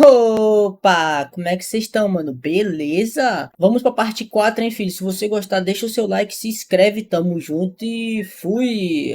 Opa, como é que vocês estão, mano? Beleza? Vamos pra parte 4, hein, filho? Se você gostar, deixa o seu like, se inscreve, tamo junto e fui.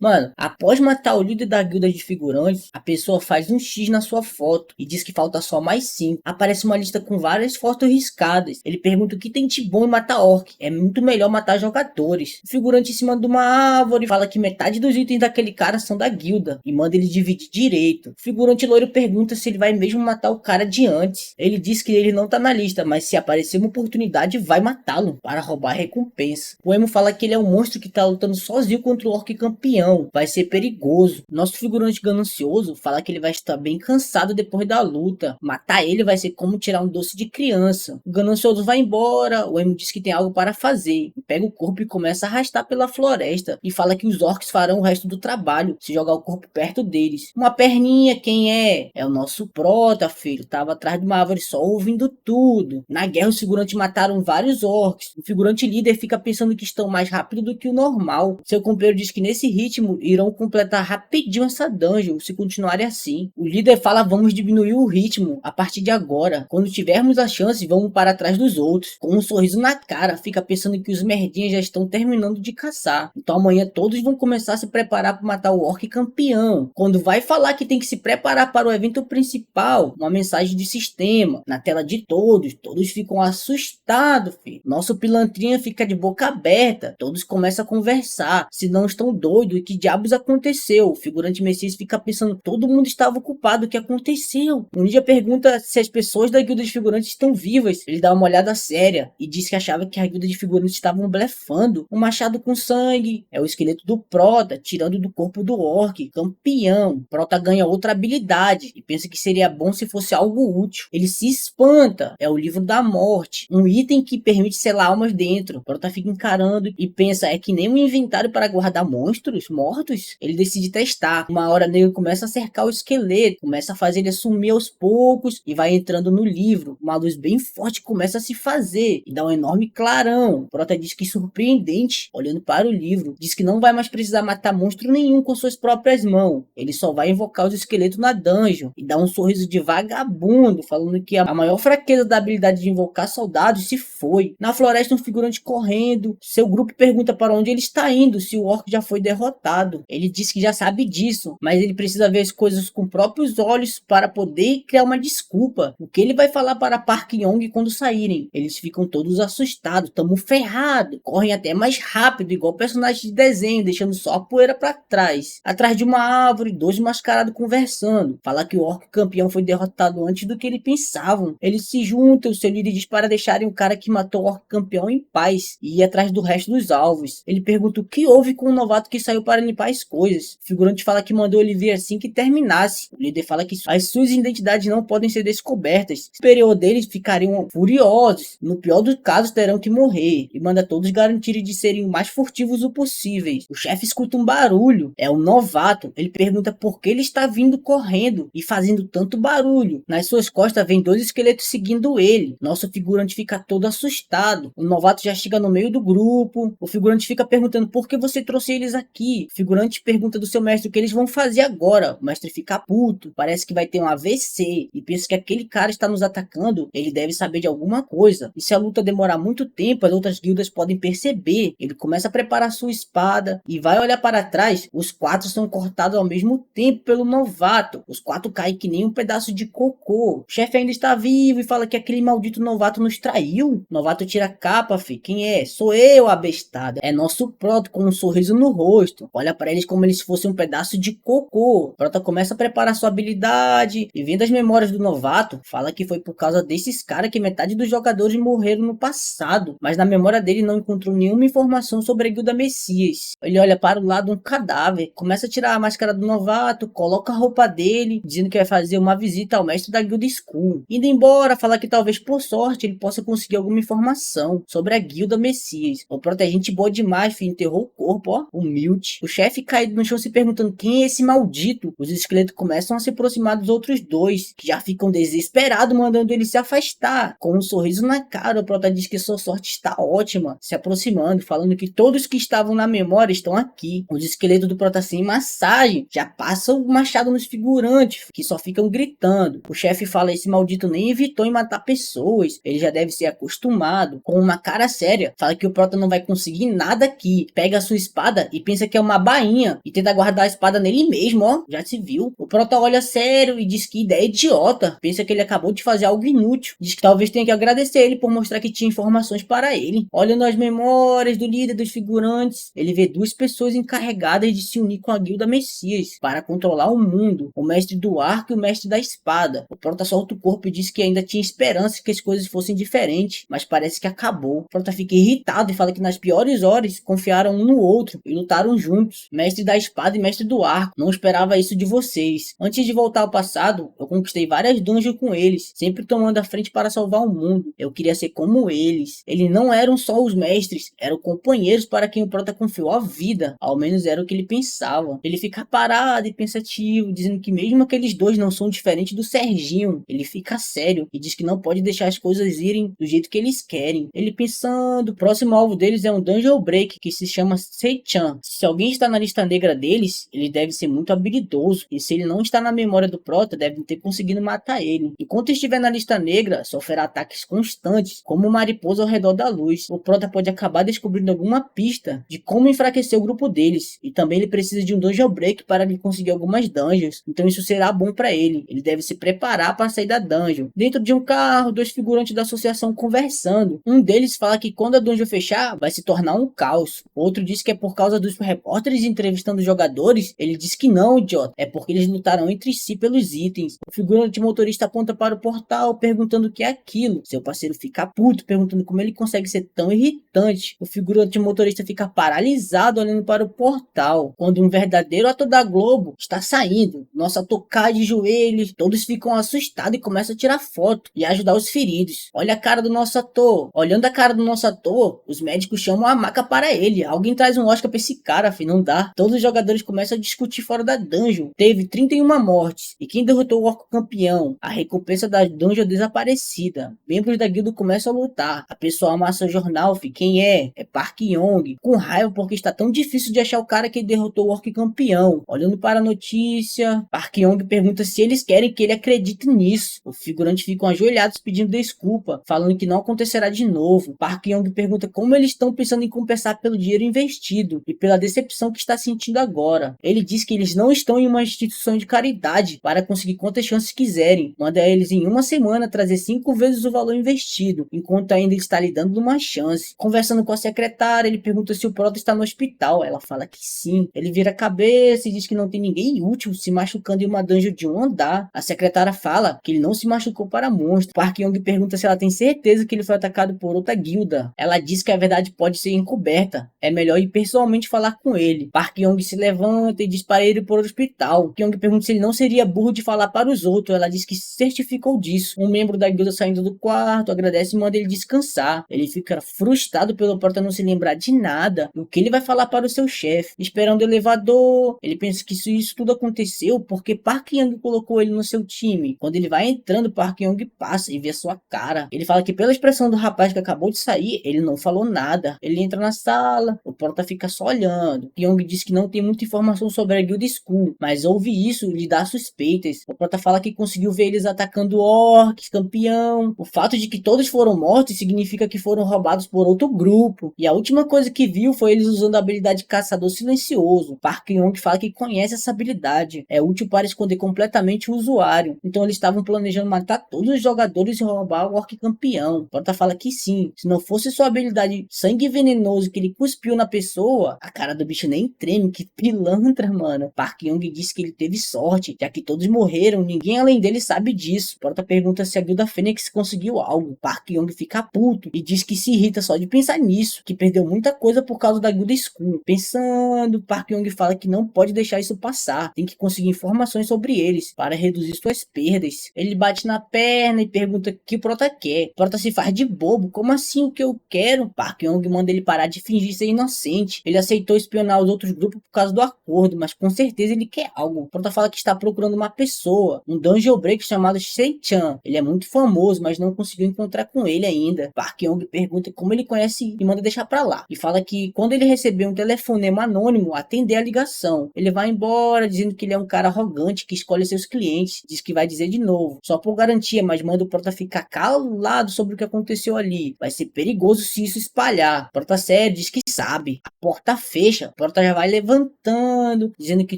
Mano, após matar o líder da guilda de figurantes, a pessoa faz um X na sua foto e diz que falta só mais 5. Aparece uma lista com várias fotos riscadas. Ele pergunta o que tem de bom em matar orc. É muito melhor matar jogadores. O figurante em cima de uma árvore fala que metade dos itens daquele cara são da guilda e manda ele dividir direito. O figurante loiro pergunta se ele vai mesmo matar o cara de antes. Ele diz que ele não tá na lista, mas se aparecer uma oportunidade, vai matá-lo para roubar a recompensa. O emo fala que ele é um monstro que tá lutando sozinho contra o orc campeão. Vai ser perigoso. Nosso figurante ganancioso fala que ele vai estar bem cansado depois da luta. Matar ele vai ser como tirar um doce de criança. O ganancioso vai embora. O emo diz que tem algo para fazer. Pega o corpo e começa a arrastar pela floresta. E fala que os orcs farão o resto do trabalho se jogar o corpo perto deles. Uma perninha, quem é? É o nosso prota, filho. Tava atrás de uma árvore só ouvindo tudo. Na guerra, os figurantes mataram vários orcs. O figurante líder fica pensando que estão mais rápido do que o normal. Seu companheiro diz que nesse ritmo irão completar rapidinho essa dungeon se continuarem assim. O líder fala: vamos diminuir o ritmo a partir de agora. Quando tivermos a chance, vamos para trás dos outros. Com um sorriso na cara, fica pensando que os merdinhas já estão terminando de caçar. Então amanhã todos vão começar a se preparar para matar o orc campeão. Quando vai falar que tem que se preparar para o evento principal, uma mensagem de sistema na tela de todos. Todos ficam assustados, filho. Nosso pilantrinha fica de boca aberta. Todos começam a conversar. Se não estão doidos, e que diabos aconteceu? O figurante Messias fica pensando: todo mundo estava ocupado, o que aconteceu? O ninja pergunta se as pessoas da guilda de figurantes estão vivas. Ele dá uma olhada séria e diz que achava que a guilda de figurantes estavam blefando. Um machado com sangue é o esqueleto do Prota, tirando do corpo do orc campeão. Prota ganha outra habilidade e pensa que seria bom se fosse algo útil. Ele se espanta, é o livro da morte, um item que permite selar almas dentro. Prota fica encarando e pensa: é que nem um inventário para guardar monstros mortos? Ele decide testar. Uma hora nele começa a cercar o esqueleto, começa a fazer ele sumir aos poucos e vai entrando no livro. Uma luz bem forte começa a se fazer e dá um enorme clarão. Prota diz que surpreendente, olhando para o livro, diz que não vai mais precisar matar monstro nenhum com suas próprias mãos. Ele só vai invocar os esqueletos na dungeon e dá um sorriso de vagabundo, falando que a maior fraqueza da habilidade de invocar soldados se foi. Na floresta, um figurante correndo. Seu grupo pergunta para onde ele está indo, se o orc já foi derrotado. Ele diz que já sabe disso, mas ele precisa ver as coisas com próprios olhos para poder criar uma desculpa. O que ele vai falar para Park Yong quando saírem? Eles ficam todos assustados. Tamo ferrado. Correm até mais rápido, igual personagens de desenho, deixando só a poeira para trás. Atrás de uma árvore, dois mascarados conversando. Fala que o orc campeão foi derrotado antes do que eles pensavam. Eles se juntam, o seu líder diz para deixarem o cara que matou o orc campeão em paz e ir atrás do resto dos alvos. Ele pergunta o que houve com o novato que saiu para limpar as coisas. O figurante fala que mandou ele vir assim que terminasse. O líder fala que as suas identidades não podem ser descobertas. O superior deles ficariam furiosos. No pior dos casos, terão que morrer. E manda todos garantirem de serem o mais furtivos o possíveis. O chefe escuta um barulho. É o novato. Ele pergunta por que ele está vindo correndo e fazendo tanto barulho. Nas suas costas vem dois esqueletos seguindo ele. Nosso figurante fica todo assustado. O novato já chega no meio do grupo. O figurante fica perguntando por que você trouxe eles aqui. O figurante pergunta do seu mestre o que eles vão fazer agora. O mestre fica puto. Parece que vai ter um AVC. E pensa que aquele cara está nos atacando. Ele deve saber de alguma coisa. E se a luta demorar muito tempo, as outras guildas podem perceber. Ele começa a preparar sua espada e vai olhar para trás. Os quatro são cortados ao mesmo tempo pelo novato. Os quatro caem que nem um pedaço de cocô. O chefe ainda está vivo e fala que aquele maldito novato nos traiu. O novato tira a capa, fi. Quem é? Sou eu, abestado. É nosso Proto com um sorriso no rosto. Olha para eles como eles fossem um pedaço de cocô. Prota começa a preparar sua habilidade e vendo as memórias do novato, fala que foi por causa desses caras que metade dos jogadores morreram no passado, mas na memória dele não encontrou nenhuma informação sobre a guilda Messias. Ele olha para o lado um cadáver, começa a tirar a máscara do novato, coloca a roupa dele, dizendo que vai fazer uma visita ao mestre da guilda Skull. Indo embora, fala que talvez por sorte ele possa conseguir alguma informação sobre a guilda Messias. O Prota é gente boa demais, filho, enterrou o corpo, ó, humilde. O chefe caído no chão se perguntando quem é esse maldito. Os esqueletos começam a se aproximar dos outros dois, que já ficam desesperados, mandando ele se afastar. Com um sorriso na cara, o Prota diz que sua sorte está ótima, se aproximando, falando que todos que estavam na memória estão aqui. Os esqueletos do Prota sem massagem já passam o machado nos figurantes, que só ficam gritando. O chefe fala: esse maldito nem evitou em matar pessoas, ele já deve ser acostumado. Com uma cara séria, fala que o prota não vai conseguir nada aqui. Pega a sua espada e pensa que é uma bainha e tenta guardar a espada nele mesmo, ó. Já se viu. O prota olha sério e diz que ideia idiota. Pensa que ele acabou de fazer algo inútil. Diz que talvez tenha que agradecer ele por mostrar que tinha informações para ele. Olhando as memórias do líder dos figurantes, ele vê duas pessoas encarregadas de se unir com a guilda Messias para controlar o mundo: o mestre do arco e o mestre da espada. O prota solta o corpo e diz que ainda tinha esperança que as coisas fossem diferentes, mas parece que acabou. O prota fica irritado e fala que nas piores horas confiaram um no outro e lutaram juntos. Mestre da espada e mestre do arco, não esperava isso de vocês. Antes de voltar ao passado, eu conquistei várias dungeons com eles, sempre tomando a frente para salvar o mundo. Eu queria ser como eles. Eles não eram só os mestres, eram companheiros para quem o prota confiou a vida. Ao menos era o que ele pensava. Ele fica parado e pensativo, dizendo que mesmo aqueles dois não são diferentes do Serginho. Ele fica sério e diz que não pode deixar as coisas irem do jeito que eles querem. Ele pensando, o próximo alvo deles é um Dungeon Break que se chama Sei-chan. Se alguém está na lista negra deles, ele deve ser muito habilidoso, e se ele não está na memória do prota, deve ter conseguido matar ele. Enquanto estiver na lista negra, sofrerá ataques constantes, como uma mariposa ao redor da luz. O prota pode acabar descobrindo alguma pista de como enfraquecer o grupo deles, e também ele precisa de um Dungeon Break para ele conseguir algumas dungeons, então isso será bom para ele. Ele deve se preparar para sair da dungeon. Dentro de um carro, dois figurantes da associação conversando. Um deles fala que quando a dungeon fechar, vai se tornar um caos. Outro diz que é por causa dos repórteres entrevistando os jogadores. Ele diz que não, idiota, é porque eles lutaram entre si pelos itens. O figurante motorista aponta para o portal, perguntando o que é aquilo. Seu parceiro fica puto, perguntando como ele consegue ser tão irritante. O figurante motorista fica paralisado olhando para o portal, quando um verdadeiro ator da Globo está saindo. Nosso ator cai de joelhos, todos ficam assustados e começam a tirar foto e ajudar os feridos. Olha a cara do nosso ator. Olhando a cara do nosso ator, os médicos chamam a maca para ele. Alguém traz um Oscar pra esse cara, filho, não dá. Todos os jogadores começam a discutir fora da dungeon. Teve 31 mortes. E quem derrotou o orco campeão? A recompensa da dungeon desaparecida. Membros da guilda começam a lutar. A pessoa amassa o jornal, filho. Quem é? É Park Yong. Com raiva porque está tão difícil de achar o cara que derrotou o orc campeão. Olhando para a notícia, Park Yong pergunta se eles querem que ele acredite nisso. Os figurantes ficam ajoelhados pedindo desculpa, falando que não acontecerá de novo. Park Yong pergunta como eles estão pensando em compensar pelo dinheiro investido e pela decepção que está sentindo agora. Ele diz que eles não estão em uma instituição de caridade para conseguir quantas chances quiserem. Manda eles em uma semana trazer 5 vezes o valor investido, enquanto ainda ele está lhe dando uma chance. Conversando com a secretária, ele pergunta se o prota está no hospital. Ela fala que sim. Ele vira a cabeça e diz que não tem ninguém útil se machucando em uma dungeon de um andar. A secretária fala que ele não se machucou para monstro. Park Yong pergunta se ela tem certeza que ele foi atacado por outra guilda. Ela diz que a verdade pode ser encoberta. É melhor ir pessoalmente falar com ele. Park Yong se levanta e diz para ele ir para o hospital. Yong pergunta se ele não seria burro de falar para os outros. Ela diz que certificou disso. Um membro da guilda saindo do quarto agradece e manda ele descansar. Ele fica frustrado pelo prota não se lembrar de nada. O que ele vai falar para o seu chefe? Esperando o elevador. Ele pensa que isso tudo aconteceu porque Park Yong colocou ele no seu time. Quando ele vai entrando, Park Yong passa e vê a sua cara. Ele fala que pela expressão do rapaz que acabou de sair, ele não falou nada. Ele entra na sala, o prota fica só olhando. Yong diz que não tem muita informação sobre a Guild School, mas ouve isso e lhe dá suspeitas. O prota fala que conseguiu ver eles atacando orcs, campeão. O fato de que todos foram mortos significa que foram roubados por outro grupo. E a última coisa que viu foi eles usando a habilidade Caçador Silencioso. Park Yong fala que conhece essa habilidade. É útil para esconder completamente o usuário. Então eles estavam planejando matar todos os jogadores e roubar o orc campeão. O prota fala que sim. Se não fosse sua habilidade Sangue Venenoso que ele cuspiu na pessoa, a cara do bicho nem treme. Que pilantra, mano. Park Yong disse que ele teve sorte, já que todos morreram, ninguém além dele sabe disso. O prota pergunta se a Guilda Fênix conseguiu algo. Park Yong fica puto e diz que se irrita só de pensar nisso, que perdeu muita coisa por causa da Guilda School. Pensando, Park Yong fala que não pode deixar isso passar, tem que conseguir informações sobre eles para reduzir suas perdas. Ele bate na perna e pergunta o que o prota quer. O prota se faz de bobo. Como assim o que eu quero? Park Yong manda ele parar de fingir ser inocente. Ele aceitou espionar os outros grupos por causa do acordo, mas com certeza ele quer algo. O prota fala que está procurando uma pessoa, um Dungeon Break chamado Sei-chan. Ele é muito famoso, mas não conseguiu encontrar com ele ainda. Park Yong pergunta como ele conhece e manda deixar pra lá. E fala que quando ele receber um telefonema anônimo, atender a ligação. Ele vai embora dizendo que ele é um cara arrogante que escolhe seus clientes. Diz que vai dizer acontecer de novo, só por garantia, mas manda o Prota ficar calado sobre o que aconteceu ali. Vai ser perigoso se isso espalhar. Prota sério, diz que sabe. A porta fecha, o Prota já vai levantando, dizendo que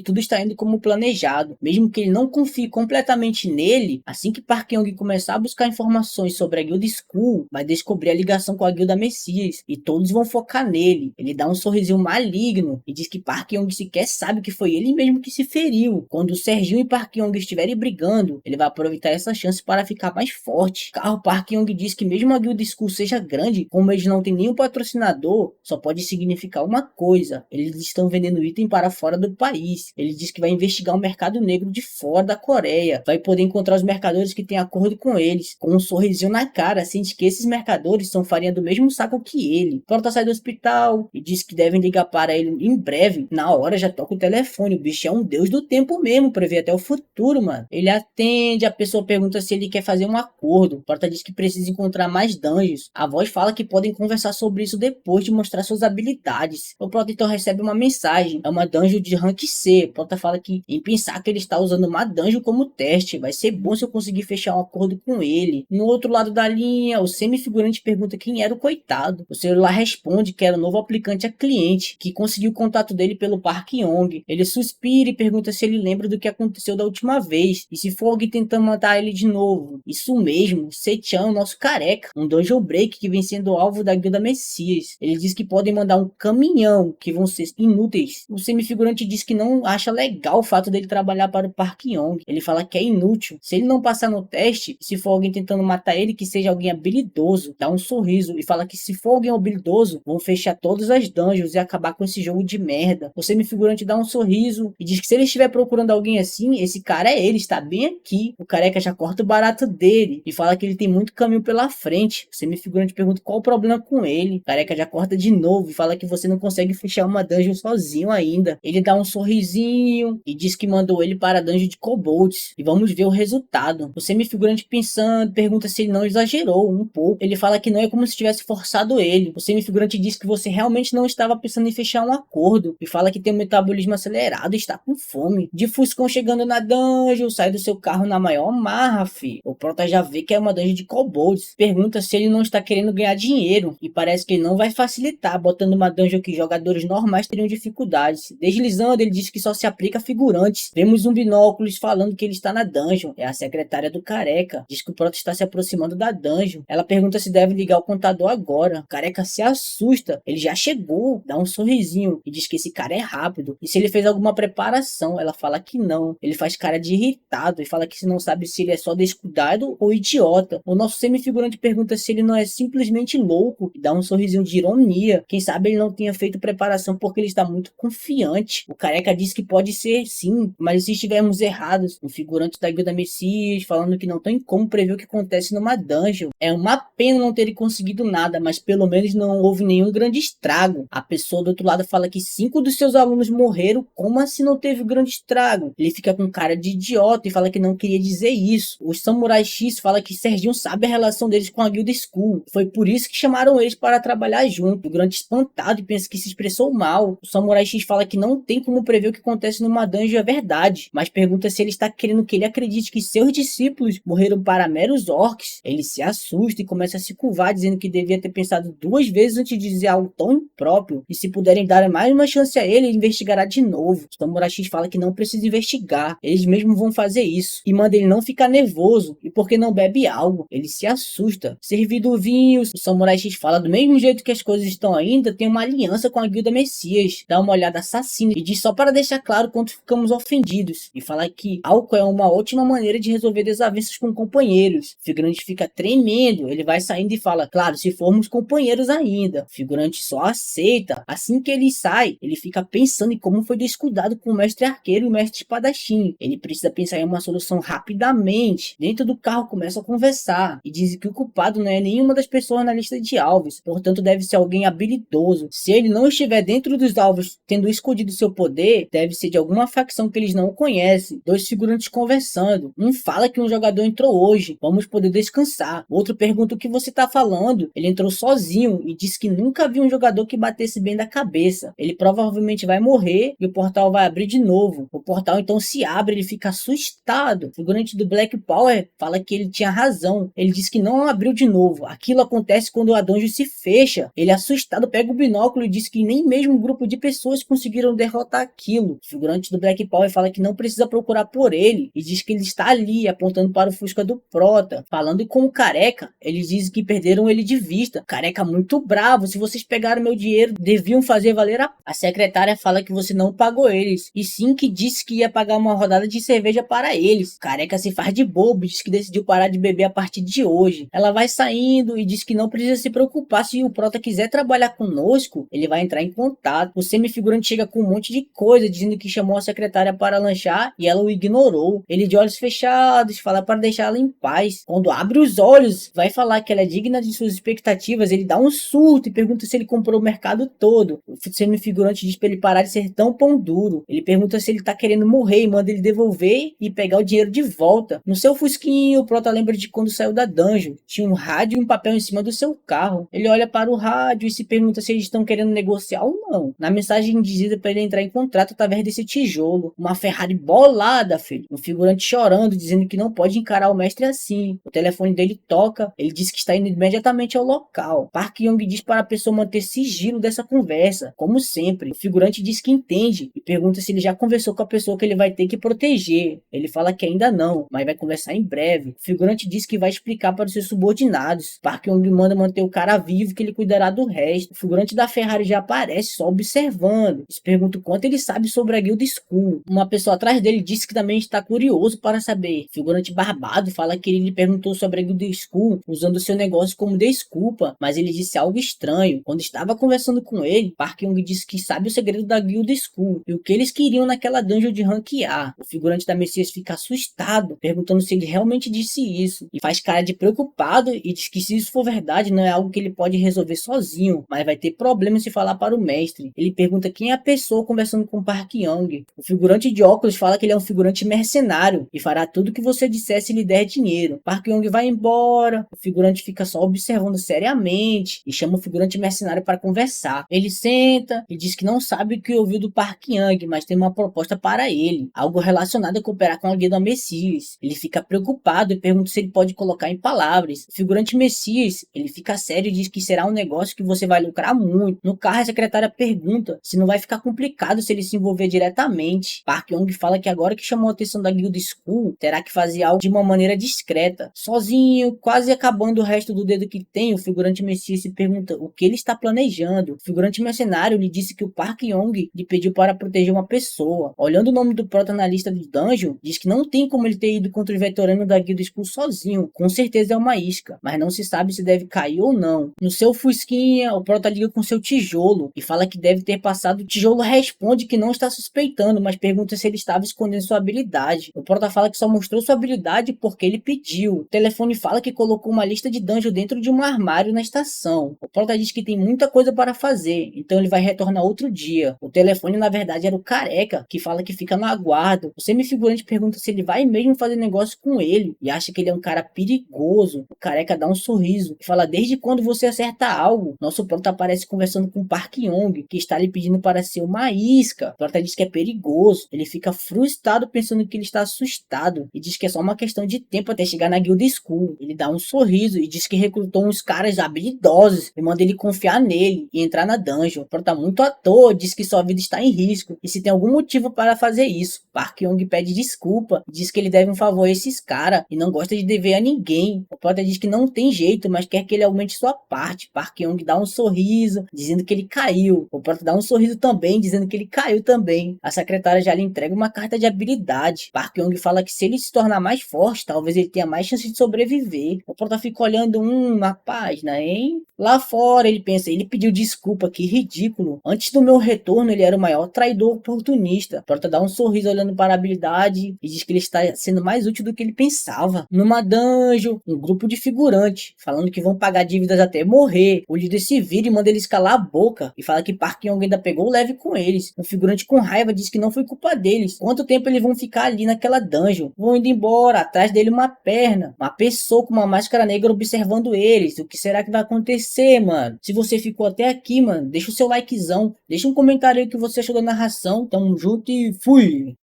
tudo está indo como planejado. Mesmo que ele não confie completamente nele, assim que Park Young começar a buscar informações sobre a Guild School, vai descobrir a ligação com a Guilda Messias, e todos vão focar nele. Ele dá um sorrisinho maligno e diz que Park Young sequer sabe que foi ele mesmo que se feriu. Quando o Serginho e Park Young estiverem brigando, ele vai aproveitar essa chance para ficar mais forte. Carro Park Young diz que mesmo a Guild School seja grande, como eles não têm nenhum patrocinador, só pode significar uma coisa: eles estão vendendo item para fora do país. Ele diz que vai investigar o mercado negro de fora da Coreia, vai poder encontrar os mercadores que têm acordo com eles, com um sorrisinho na cara, sente que esses mercadores são farinha do mesmo saco que ele. Prota sai do hospital e diz que devem ligar para ele em breve. Na hora já toca o telefone, o bicho é um deus do tempo mesmo, prevê até o futuro, mano. Ele atende, a pessoa pergunta se ele quer fazer um acordo. Prota diz que precisa encontrar mais dungeons. A voz fala que podem conversar sobre isso depois de mostrar suas habilidades. O Prota então recebe uma mensagem, é uma dungeon de rank C. Prota fala que em pensar que ele está usando uma dungeon como teste, vai ser bom se eu conseguir fechar um acordo com ele. No outro lado da linha, o semifigurante pergunta quem era o coitado. O celular responde que era o novo aplicante a cliente, que conseguiu o contato dele pelo Park Young. Ele suspira e pergunta se ele lembra do que aconteceu da última vez, e se for alguém tentando matar ele de novo. Isso mesmo, Sechan, o nosso careca, um dungeon break que vem sendo alvo da Guilda Messias. Ele diz que podem mandar um caminhão, que vão ser inúteis. O semifigurante diz que não acha legal o fato dele trabalhar para o Park Young. Ele fala que é inútil. Se ele não passar no teste, se for alguém tentando matar ele, que seja alguém habilidoso. Dá um sorriso e fala que se for alguém habilidoso, vão fechar todas as dungeons e acabar com esse jogo de merda. O semifigurante dá um sorriso e diz que se ele estiver procurando alguém assim, esse cara é ele, está bem aqui. O careca já corta o barato dele e fala que ele tem muito caminho pela frente. O semifigurante pergunta qual o problema com ele. O careca já corta de novo e fala que você não consegue fechar uma dungeon sozinho ainda. Ele dá um sorrisinho e diz que mandou ele para a dungeon de kobolds e vamos ver o resultado. O semifigurante pensando, pergunta se ele não exagerou um pouco. Ele fala que não é como se tivesse forçado ele. O semifigurante diz que você realmente não estava pensando em fechar um acordo e fala que tem um metabolismo acelerado e está com fome. De Fuscão chegando na dungeon, sai do seu carro na maior marra, fi. O Prota já vê que é uma dungeon de kobolds. Pergunta se ele não está querendo ganhar dinheiro e parece que ele não vai facilitar, botando uma dungeon que jogadores normais teriam dificuldades. Deslizando, ele diz que só se aplica a figurantes. Vemos um binóculos falando que ele está na dungeon. É a secretária do careca. Diz que o Prota está se aproximando da dungeon. Ela pergunta se deve ligar o contador agora. O careca se assusta. Ele já chegou, dá um sorrisinho e diz que esse cara é rápido. E se ele fez alguma preparação, ela fala que não. Ele faz cara de irritado e fala que se não sabe se ele é só descuidado ou idiota. O nosso semifigurante pergunta se ele não é simplesmente louco e dá um sorrisinho de ironia. Quem sabe ele não tenha feito preparação porque ele está muito confiante. O careca diz que pode ser sim, mas se estivermos errados, o figurante da Guilda Messias falando que não tem como prever o que acontece numa dungeon. É uma pena não terem conseguido nada, mas pelo menos não houve nenhum grande estrago. A pessoa do outro lado fala que 5 dos seus alunos morreram, como assim não teve grande estrago? Ele fica com cara de idiota e fala que não queria dizer isso. O Samurai X fala que Serginho sabe a relação deles com a Guild School. Foi por isso que chamaram eles para trabalhar junto. O Grande espantado e pensa que se expressou mal. O Samurai X fala que não tem como prever o que acontece numa dungeon, é verdade, mas pergunta se ele está querendo que ele acredite que seus discípulos morreram para meros orcs. Ele se assusta e começa a se curvar, dizendo que devia ter pensado 2 vezes antes de dizer algo tão impróprio, e se puderem dar mais uma chance a ele, ele investigará de novo. O Samurai X fala que não precisa investigar, eles mesmos vão fazer isso, e manda ele não ficar nervoso, e porque não bebe algo. Ele se assusta. Servido o vinho, o Samurai X fala do mesmo jeito que as coisas estão ainda, tem uma aliança com a Guilda Messias, dá uma olhada assassina e diz só para deixar claro quanto ficamos ofendidos, e fala que álcool é uma ótima maneira de resolver desavenças com companheiros. O figurante fica tremendo, ele vai saindo e fala, claro, se formos companheiros ainda. O figurante só aceita. Assim que ele sai, ele fica pensando em como foi descuidado com o mestre arqueiro e o mestre espadachim. Ele precisa pensar em uma solução rapidamente. Dentro do carro começa a conversar e diz que o culpado não é nenhuma das pessoas na lista de alvos, portanto deve ser alguém habilidoso. Se ele não estiver dentro dos alvos tendo escondido seu poder, deve ser de alguma facção que eles não conhecem. 2 figurantes conversando. Um fala que um jogador entrou hoje, vamos poder descansar. O outro pergunta o que você tá falando. Ele entrou sozinho e disse que nunca viu um jogador que batesse bem da cabeça. Ele provavelmente vai morrer e o portal vai abrir de novo. O portal então se abre, ele fica assustado. Figurante do Black Power fala que ele tinha razão. Ele diz que não abriu de novo. Aquilo acontece quando a dungeon se fecha. Ele, assustado, pega o binóculo e diz que nem mesmo um grupo de pessoas conseguiram derrotar aquilo. O figurante do Black Power fala que não precisa procurar por ele e diz que ele está ali, apontando para o Fusca do Prota. Falando com o Careca, eles dizem que perderam ele de vista. Careca muito bravo: se vocês pegaram meu dinheiro, deviam fazer valer a secretária fala que você não pagou eles, e sim que disse que ia pagar uma rodada de cerveja para eles. Careca se faz de bobo, diz que decidiu parar de beber a partir de hoje. Ela vai saindo e diz que não precisa se preocupar, se o Prota quiser trabalhar conosco, ele vai entrar em contato. O semifigurante chega com um monte de coisa, dizendo que chamou a secretária para lanchar e ela o ignorou. Ele, de olhos fechados, fala para deixar ela em paz. Quando abre os olhos, vai falar que ela é digna de suas expectativas. Ele dá um surto e pergunta se ele comprou o mercado todo. O semifigurante diz para ele parar de ser tão pão duro. Ele pergunta se ele tá querendo morrer e manda ele devolver e pegar o dinheiro de volta. No seu fusquinho, o Prota lembra de quando saiu da dungeon. Tinha um rádio e um papel em cima do seu carro. Ele olha para o rádio e se pergunta se eles estão querendo negociar ou não. Na mensagem dizida para ele entrar em contrato através desse tijolo. Uma Ferrari bolada, filho. Um figurante chorando, dizendo que não pode encarar o mestre assim. O telefone dele toca. Ele diz que está indo imediatamente ao local. Park Young diz para a pessoa manter sigilo dessa conversa. Como sempre, o figurante diz que entende e pergunta se ele já conversou com a pessoa que ele vai ter que proteger. Ele fala que ainda não, mas vai conversar em breve. O figurante diz que vai explicar para os seus subordinados. Park Young manda manter o cara vivo, que ele cuidará do resto. O figurante da Ferrari já aparece só observando. Se pergunta o quanto ele sabe sobre a Guild School. Uma pessoa atrás dele disse que também está curioso para saber. O figurante barbado fala que ele lhe perguntou sobre a Guild School usando seu negócio como desculpa, mas ele disse algo estranho. Quando estava conversando com ele, Park Young disse que sabe o segredo da Guild School e o que eles queriam naquela dungeon de rank A. O figurante da Messias fica assustado, perguntando se ele realmente disse isso, e faz cara de preocupado e diz que se isso for verdade não é algo que ele pode resolver sozinho, mas vai ter problema se falar para o mestre. Ele pergunta quem é a pessoa conversando com Park Young. O figurante de óculos fala que ele é um figurante mercenário e fará tudo o que você disser se lhe der dinheiro. Park Young vai embora, o figurante fica só observando seriamente e chama o figurante mercenário para conversar. Ele senta e diz que não sabe o que ouviu do Park Young, mas tem uma proposta para ele, algo relacionado a cooperar com a Guilda Messias. Ele fica preocupado e pergunta se ele pode colocar em palavras. O figurante Messias, ele fica sério e diz que será um negócio que você vai lucrar muito. No carro, a secretária pergunta se não vai ficar complicado se ele se envolver diretamente. Park Young fala que agora que chamou a atenção da Guild School, terá que fazer algo de uma maneira discreta. Sozinho, quase acabando o resto do dedo que tem, o figurante Messias se pergunta o que ele está planejando. O figurante mercenário lhe disse que o Park Young lhe pediu para proteger uma pessoa. Olhando o nome do Prota na lista do dungeon, diz que não tem como ele ter ido contra os veteranos da Guild School sozinho. Com certeza é uma isca, mas não se sabe se deve cair ou não. No seu fusquinha, o Prota liga com seu tijolo e fala que deve ter passado. O tijolo responde que não está suspeitando, mas pergunta se ele estava escondendo sua habilidade. O Prota fala que só mostrou sua habilidade porque ele pediu. O telefone fala que colocou uma lista de dungeon dentro de um armário na estação. O Prota diz que tem muita coisa para fazer, então ele vai retornar outro dia. O telefone na verdade era o Careca, que fala que fica no aguardo. O semifigurante pergunta se ele vai mesmo fazer negócio com ele e acha que ele é um cara perigoso. O Careca dá um sorriso e fala: desde quando você acerta algo? Nosso Prota aparece conversando com Park Young, que está lhe pedindo para ser uma isca. O Prota diz que é perigoso. Ele fica frustrado pensando que ele está assustado e diz que é só uma questão de tempo até chegar na Guild School. Ele dá um sorriso e diz que recrutou uns caras habilidosos e manda ele confiar nele e entrar na dungeon. O Prota muito à toa diz que sua vida está em risco e se tem algum motivo para fazer isso. Park Young pede desculpa, diz que ele deve um favor a esses caras e não gosta de dever a ninguém. O Prota diz que não tem jeito, mas quer que ele aumente sua parte. Park Young dá um sorriso, dizendo que ele caiu. O Prota dá um sorriso também, dizendo que ele caiu também. A secretária já lhe entrega uma carta de habilidade. Park Young fala que se ele se tornar mais forte, talvez ele tenha mais chance de sobreviver. O Prota fica olhando uma página, hein? Lá fora ele pensa: ele pediu desculpa, que ridículo. Antes do meu retorno ele era o maior traidor oportunista. O Prota dá um sorriso olhando para a habilidade e diz que ele está sendo mais útil do que ele pensava. Numa dungeon, um grupo de figurantes falando que vão pagar dívidas até morrer. O líder se vira e manda eles calar a boca e fala que Park Young ainda pegou leve com eles. Um figurante com raiva diz que não foi culpa deles. Quanto tempo eles vão ficar ali naquela dungeon? Vão indo embora, atrás dele uma perna, uma pessoa com uma máscara negra observando eles. O que será que vai acontecer, mano? Se você ficou até aqui, mano, deixa o seu likezão, deixa um comentário aí o que você achou da narração. Tamo junto e fui!